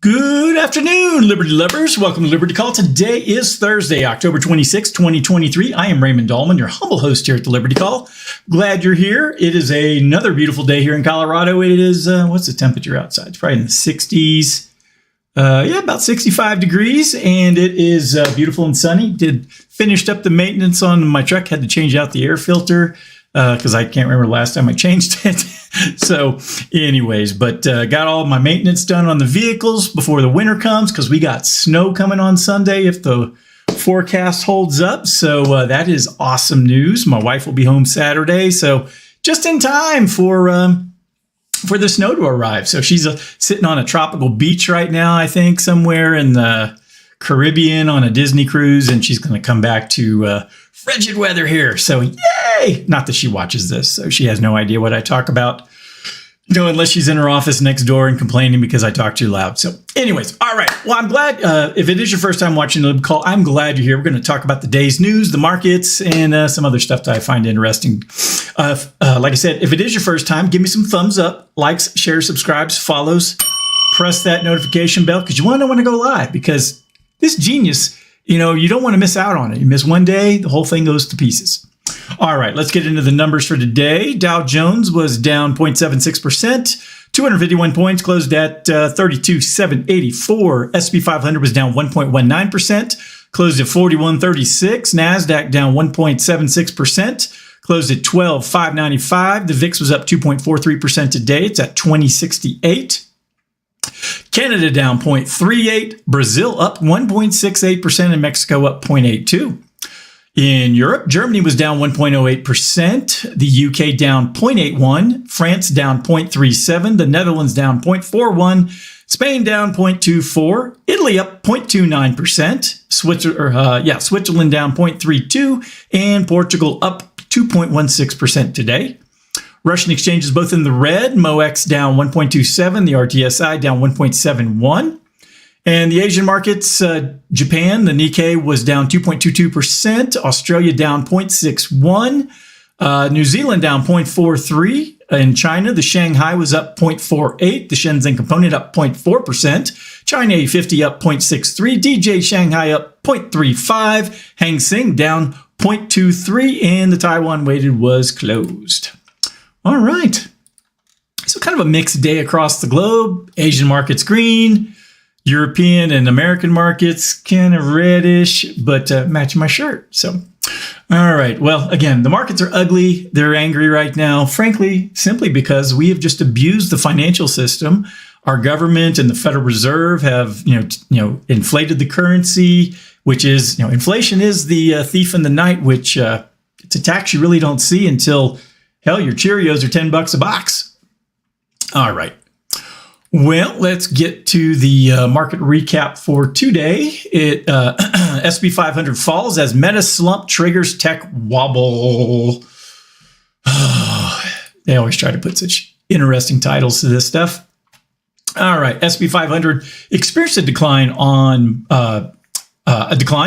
Good afternoon, Liberty lovers. Welcome to Liberty Call. Today is Thursday, October 26, 2023. I am Raymond Dahlman, your humble host here at the Liberty Call. Glad you're here. It is another beautiful day here in Colorado. It is, what's the temperature outside? It's probably in the 60s. About 65 degrees, and it is beautiful and sunny. Finished up the maintenance on my truck. Had to change out the air filter because I can't remember the last time I changed it. So anyways, but got all my maintenance done on the vehicles before the winter comes because we got snow coming on Sunday if the forecast holds up. So that is awesome news. My wife will be home Saturday, so just in time for the snow to arrive. So she's sitting on a tropical beach right now, I think, somewhere in the Caribbean on a Disney cruise, and she's going to come back to frigid weather here. So yay! Not that she watches this, so she has no idea what I talk about, unless she's in her office next door and complaining because I talk too loud. So anyways, all right. Well, I'm glad, if it is your first time watching the Lib Call, I'm glad you're here. We're going to talk about the day's news, the markets, and some other stuff that I find interesting. Like I said, if it is your first time, give me some thumbs up, likes, shares, subscribes, follows, press that notification bell because you want to know when I go live, because this genius, you don't want to miss out on it. You miss one day, the whole thing goes to pieces. All right, let's get into the numbers for today. Dow Jones was down 0.76%, 251 points, closed at 32,784. S&P 500 was down 1.19%, closed at 4136. NASDAQ down 1.76%, closed at 12,595. The VIX was up 2.43% today. It's at 2068. Canada down 0.38, Brazil up 1.68%, and Mexico up 0.82. In Europe, Germany was down 1.08%, the UK down 0.81%, France down 0.37%, the Netherlands down 0.41%, Spain down 0.24%, Italy up 0.29%, Switzerland down 0.32%, and Portugal up 2.16% today. Russian exchanges both in the red, MOEX down 1.27%, the RTSI down 1.71%. And the Asian markets, Japan, the Nikkei was down 2.22%, Australia down 0.61%, New Zealand down 0.43%. In China, the Shanghai was up 0.48%, the Shenzhen Component up 0.4%, China A50 up 0.63%, DJ Shanghai up 0.35%, Hang Seng down 0.23%, and the Taiwan weighted was closed. All right. So kind of a mixed day across the globe. Asian markets green, European and American markets kind of reddish, but match my shirt. So, all right. Well, again, the markets are ugly. They're angry right now, frankly, simply because we have just abused the financial system. Our government and the Federal Reserve have, inflated the currency, which is, inflation is the thief in the night, which it's a tax you really don't see until, hell, your Cheerios are $10 a box. All right. Well, let's get to the market recap for today. S&P 500 falls as Meta slump triggers tech wobble. They always try to put such interesting titles to this stuff. All right, S&P 500 experienced a decline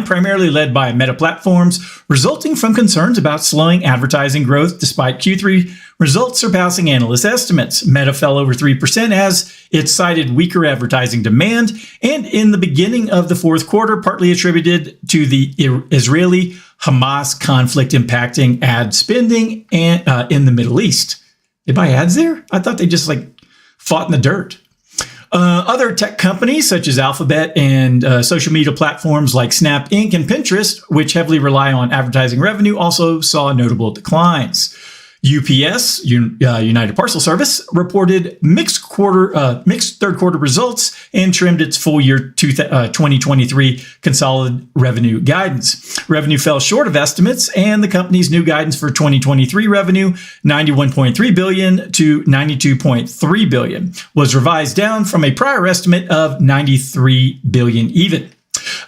primarily led by Meta Platforms, resulting from concerns about slowing advertising growth despite Q3 results surpassing analyst estimates. Meta fell over 3% as it cited weaker advertising demand, and in the beginning of the fourth quarter, partly attributed to the Israeli-Hamas conflict impacting ad spending and in the Middle East. They buy ads there? I thought they just fought in the dirt. Other tech companies such as Alphabet and social media platforms like Snap Inc. and Pinterest, which heavily rely on advertising revenue, also saw notable declines. UPS, United Parcel Service, reported mixed third quarter results and trimmed its full year 2023 consolidated revenue guidance. Revenue fell short of estimates, and the company's new guidance for 2023 revenue, $91.3 billion to $92.3 billion, was revised down from a prior estimate of $93 billion even.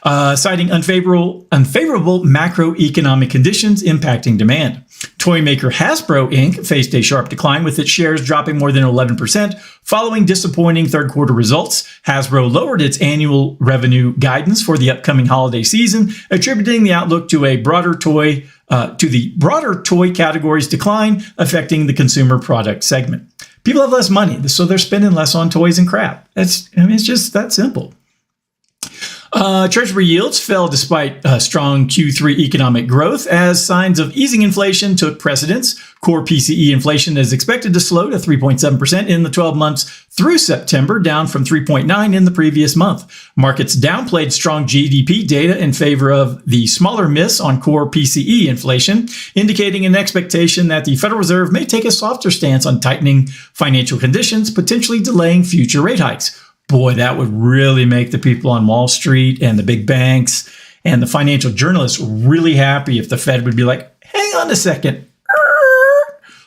Citing unfavorable macroeconomic conditions impacting demand. Toy maker Hasbro Inc. faced a sharp decline, with its shares dropping more than 11% following disappointing third quarter results. Hasbro lowered its annual revenue guidance for the upcoming holiday season, attributing the outlook to a broader toy to the broader toy category's decline, affecting the consumer product segment. People have less money, so they're spending less on toys and crap. It's just that simple. Treasury yields fell despite strong Q3 economic growth as signs of easing inflation took precedence. Core PCE inflation is expected to slow to 3.7% in the 12 months through September, down from 3.9% in the previous month. Markets downplayed strong GDP data in favor of the smaller miss on core PCE inflation, indicating an expectation that the Federal Reserve may take a softer stance on tightening financial conditions, potentially delaying future rate hikes. Boy, that would really make the people on Wall Street and the big banks and the financial journalists really happy if the Fed would be like, hang on a second.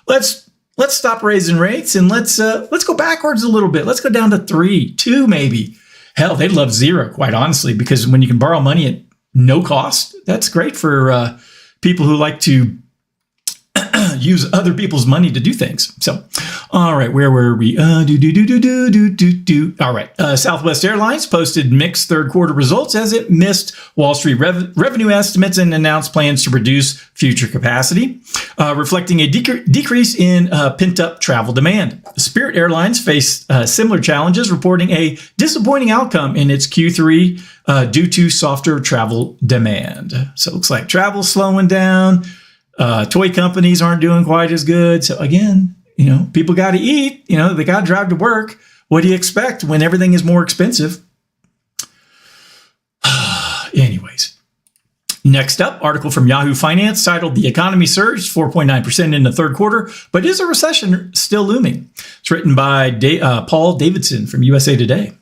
Let's stop raising rates and let's go backwards a little bit. Let's go down to 3, 2 maybe. Hell, they'd love 0, quite honestly, because when you can borrow money at no cost, that's great for people who like to use other people's money to do things. So, all right, where were we? All right, Southwest Airlines posted mixed third quarter results as it missed Wall Street revenue estimates and announced plans to reduce future capacity, reflecting a decrease in pent-up travel demand. Spirit Airlines faced similar challenges, reporting a disappointing outcome in its Q3 due to softer travel demand. So it looks like travel's slowing down. Toy companies aren't doing quite as good. So again, people got to eat, they got to drive to work. What do you expect when everything is more expensive? Anyways, next up, article from Yahoo Finance titled "The Economy Surged 4.9% in the Third Quarter, but is a recession still looming?" It's written by Paul Davidson from USA Today.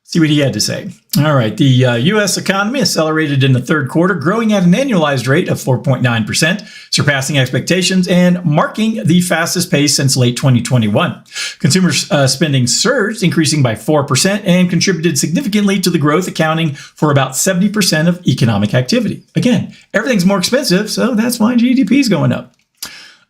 See what he had to say. All right. The U.S. economy accelerated in the third quarter, growing at an annualized rate of 4.9%, surpassing expectations and marking the fastest pace since late 2021. Consumer spending surged, increasing by 4% and contributed significantly to the growth, accounting for about 70% of economic activity. Again, everything's more expensive, so that's why GDP is going up.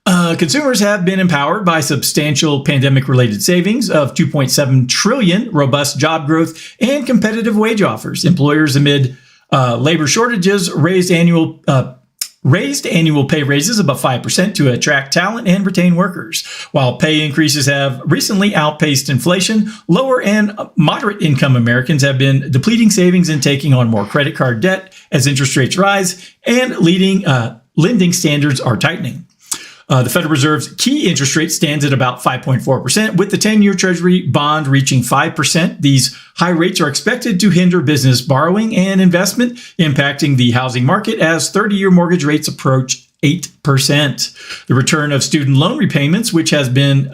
Consumers have been empowered by substantial pandemic-related savings of $2.7 trillion, robust job growth, and competitive wage offers. Employers, amid labor shortages, raised annual pay raises above 5% to attract talent and retain workers. While pay increases have recently outpaced inflation, lower and moderate income Americans have been depleting savings and taking on more credit card debt as interest rates rise and lending standards are tightening. The Federal Reserve's key interest rate stands at about 5.4%, with the 10-year Treasury bond reaching 5%. These high rates are expected to hinder business borrowing and investment, impacting the housing market as 30-year mortgage rates approach 8%. The return of student loan repayments, which had been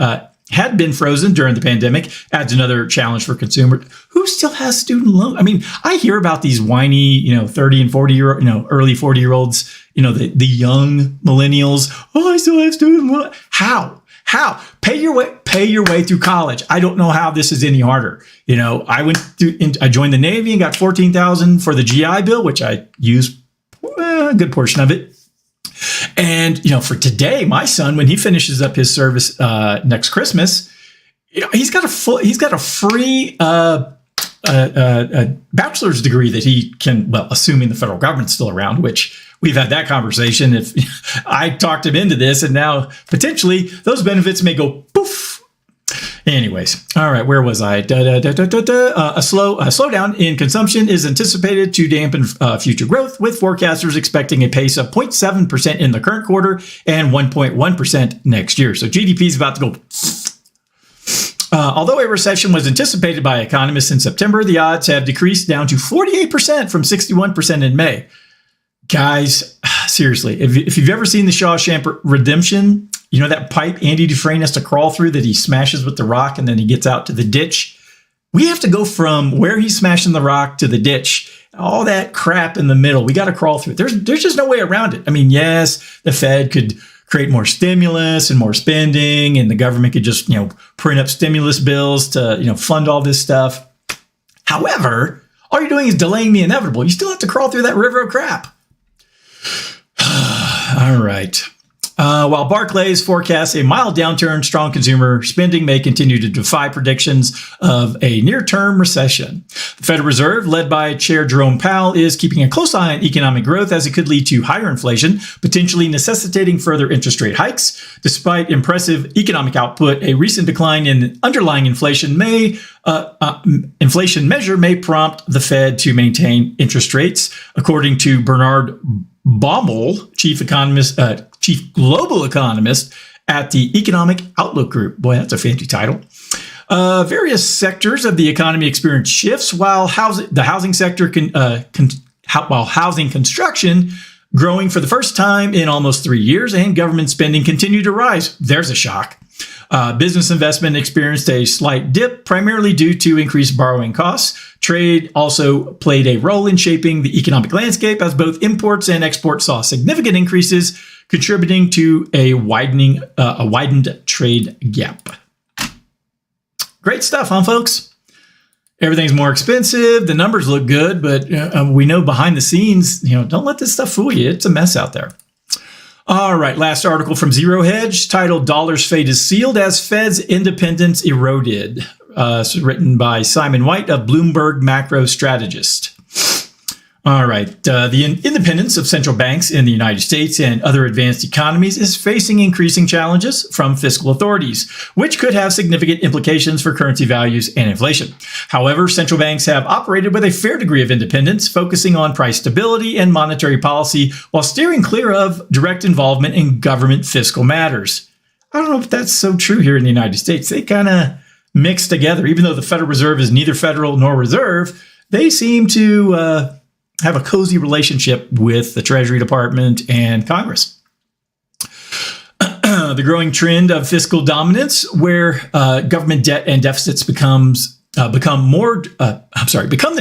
frozen during the pandemic, adds another challenge for consumers. Who still has student loans? I mean, I hear about these whiny, 30 and 40-year, early 40-year-olds, the young millennials. Oh, I still have student loans. How? Pay your way through college. I don't know how this is any harder. I joined the Navy and got $14,000 for the GI Bill, which I used a good portion of it. And, for today, my son, when he finishes up his service next Christmas, he's got a free bachelor's degree that he can, assuming the federal government's still around, which we've had that conversation. If I talked him into this, and now potentially those benefits may go poof. Anyways, all right, where was I? A slowdown in consumption is anticipated to dampen future growth, with forecasters expecting a pace of 0.7% in the current quarter and 1.1% next year. So GDP is about to go. Although a recession was anticipated by economists in September, the odds have decreased down to 48% from 61% in May. Guys, seriously, if you've ever seen the Shawshank Redemption, that pipe Andy Dufresne has to crawl through that he smashes with the rock and then he gets out to the ditch. We have to go from where he's smashing the rock to the ditch, all that crap in the middle. We got to crawl through it. There's just no way around it. I mean, yes, the Fed could create more stimulus and more spending, and the government could just, print up stimulus bills to, fund all this stuff. However, all you're doing is delaying the inevitable. You still have to crawl through that river of crap. All right. While Barclays forecasts a mild downturn, strong consumer spending may continue to defy predictions of a near-term recession. The Federal Reserve, led by Chair Jerome Powell, is keeping a close eye on economic growth as it could lead to higher inflation, potentially necessitating further interest rate hikes. Despite impressive economic output, a recent decline in underlying inflation measure may prompt the Fed to maintain interest rates, according to Bernard Baumol, chief global economist at the Economic Outlook Group. Boy, that's a fancy title. Various sectors of the economy experience shifts while the housing sector while housing construction growing for the first time in almost 3 years, and government spending continued to rise. There's a shock. Business investment experienced a slight dip, primarily due to increased borrowing costs. Trade also played a role in shaping the economic landscape, as both imports and exports saw significant increases, contributing to a widened trade gap. Great stuff, huh, folks? Everything's more expensive. The numbers look good, but we know behind the scenes, don't let this stuff fool you. It's a mess out there. All right, last article from Zero Hedge, titled "Dollar's Fate is Sealed as Fed's Independence Eroded." Written by Simon White, a Bloomberg macro strategist. All right, the independence of central banks in the United States and other advanced economies is facing increasing challenges from fiscal authorities, which could have significant implications for currency values and inflation. However, central banks have operated with a fair degree of independence, focusing on price stability and monetary policy while steering clear of direct involvement in government fiscal matters. I don't know if that's so true here in the United States. They kind of mix together. Even though the Federal Reserve is neither federal nor reserve, they seem to have a cozy relationship with the Treasury Department and Congress. The growing trend of fiscal dominance, where government debt and deficits become the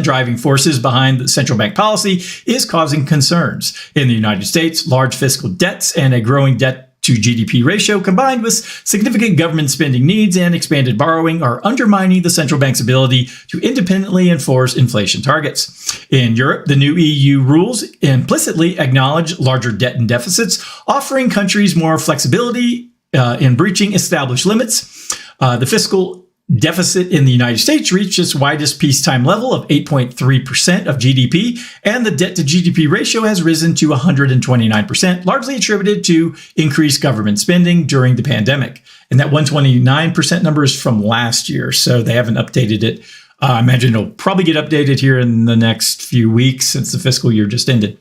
driving forces behind the central bank policy, is causing concerns. In the United States, large fiscal debts and a growing debt to GDP ratio, combined with significant government spending needs and expanded borrowing, are undermining the central bank's ability to independently enforce inflation targets. In Europe, the new EU rules implicitly acknowledge larger debt and deficits, offering countries more flexibility in breaching established limits. The fiscal deficit in the United States reached its widest peacetime level of 8.3% of GDP, and the debt to GDP ratio has risen to 129%, largely attributed to increased government spending during the pandemic. And that 129% number is from last year, so they haven't updated it. I imagine it'll probably get updated here in the next few weeks since the fiscal year just ended.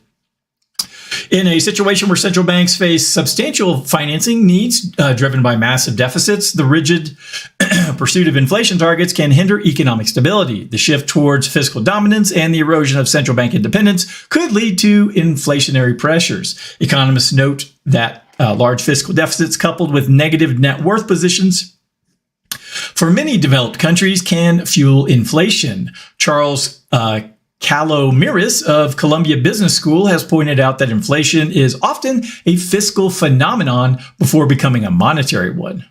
In a situation where central banks face substantial financing needs driven by massive deficits, the rigid pursuit of inflation targets can hinder economic stability. The shift towards fiscal dominance and the erosion of central bank independence could lead to inflationary pressures. Economists note that large fiscal deficits coupled with negative net worth positions for many developed countries can fuel inflation. Charles Calomiris of Columbia Business School has pointed out that inflation is often a fiscal phenomenon before becoming a monetary one.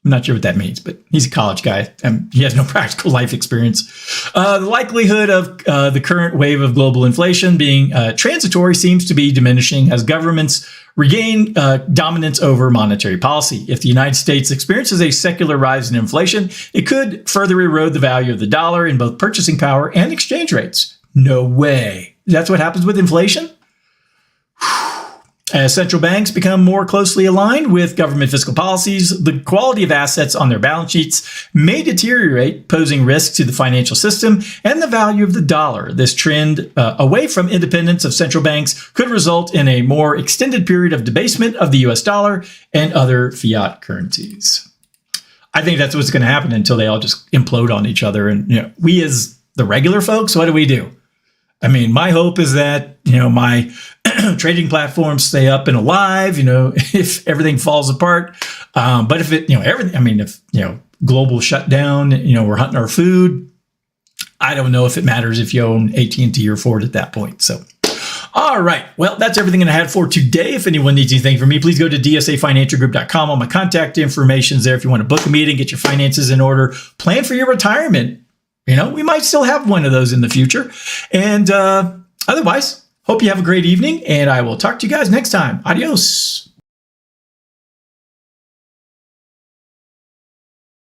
I'm not sure what that means, but he's a college guy and he has no practical life experience. The likelihood of the current wave of global inflation being transitory seems to be diminishing as governments regain dominance over monetary policy. If the United States experiences a secular rise in inflation, it could further erode the value of the dollar in both purchasing power and exchange rates. No way. That's what happens with inflation? As central banks become more closely aligned with government fiscal policies, the quality of assets on their balance sheets may deteriorate, posing risks to the financial system and the value of the dollar. This trend away from independence of central banks could result in a more extended period of debasement of the US dollar and other fiat currencies. I think that's what's going to happen until they all just implode on each other. And we as the regular folks, what do? I mean, my hope is that, my trading platforms stay up and alive, if everything falls apart. But if if global shutdown, we're hunting our food, I don't know if it matters if you own AT&T or Ford at that point. So, all right. Well, that's everything that I had for today. If anyone needs anything from me, please go to dsafinancialgroup.com. All my contact information is there. If you want to book a meeting, get your finances in order, plan for your retirement. We might still have one of those in the future. And otherwise, hope you have a great evening, and I will talk to you guys next time. Adios.